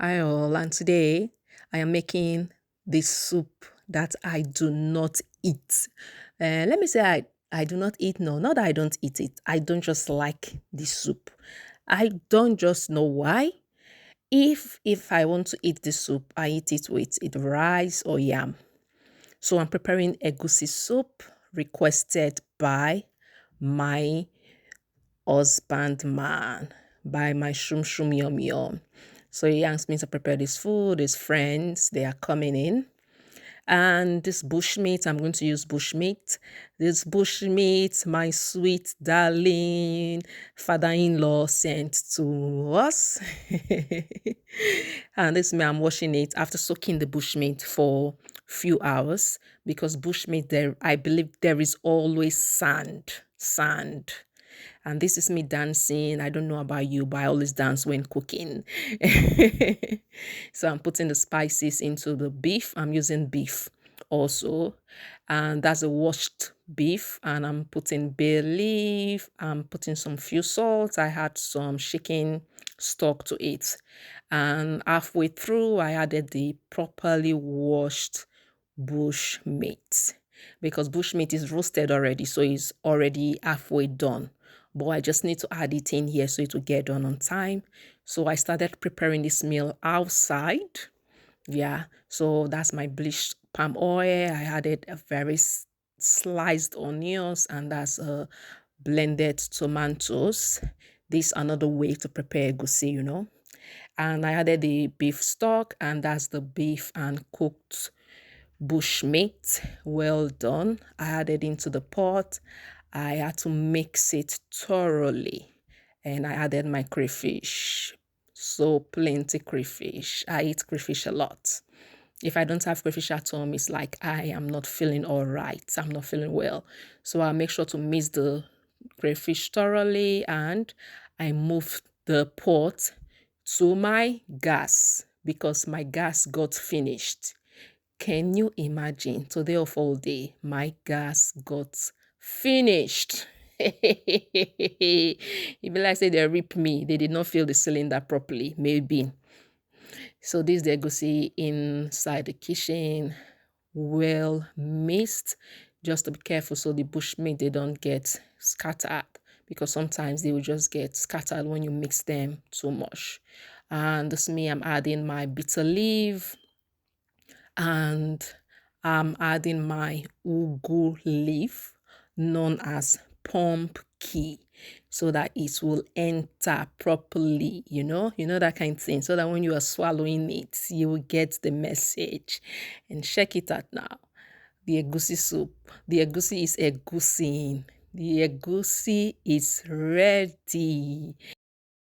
Hi all, and today I am making this soup that I do not eat. Let me say I do not eat, no, not that I don't eat it. I don't just like this soup. I don't just know why. If I want to eat this soup, I eat it with either rice or yam. So I'm preparing egusi soup requested by my husband man, by my shum yum yum. So he asked me to prepare this food. His friends, they are coming in. And this bushmeat, I'm going to use bushmeat. This bushmeat, my sweet darling father-in-law sent to us. And this me, I'm washing it after soaking the bushmeat for few hours because bushmeat there, I believe there is always sand. And this is me dancing. I don't know about you, but I always dance when cooking. So I'm putting the spices into the beef. I'm using beef also. And that's a washed beef. And I'm putting bay leaf. I'm putting some few salt. I had some chicken stock to it. And halfway through, I added the properly washed bush meat because bush meat is roasted already, so it's already halfway done, but I just need to add it in here so it will get done on time. So I started preparing this meal outside. Yeah, so that's my bleached palm oil. I added a very sliced onions, and that's blended tomatoes. This another way to prepare egusi. And I added the beef stock, and that's the beef and cooked bushmeat. Well done. I added into the pot. I had to mix it thoroughly, and I added my crayfish. So plenty crayfish. I eat crayfish a lot. If I don't have crayfish at home, it's like I am not feeling all right. I'm not feeling well. So I'll make sure to mix the crayfish thoroughly, and I move the pot to my gas because my gas got finished. Can you imagine? Today of all day, my gas got finished. If like say they rip me, they did not fill the cylinder properly, maybe. So this they go see inside the kitchen, well mixed. Just to be careful so the bushmeat they don't get scattered because sometimes they will just get scattered when you mix them too much. And this me, I'm adding my bitter leaf, and I'm adding my ugu leaf known as pumpkin so that it will enter properly, that kind of thing, so that when you are swallowing it, you will get the message. And check it out now. The egusi soup. The egusi is egusi. The egusi is ready.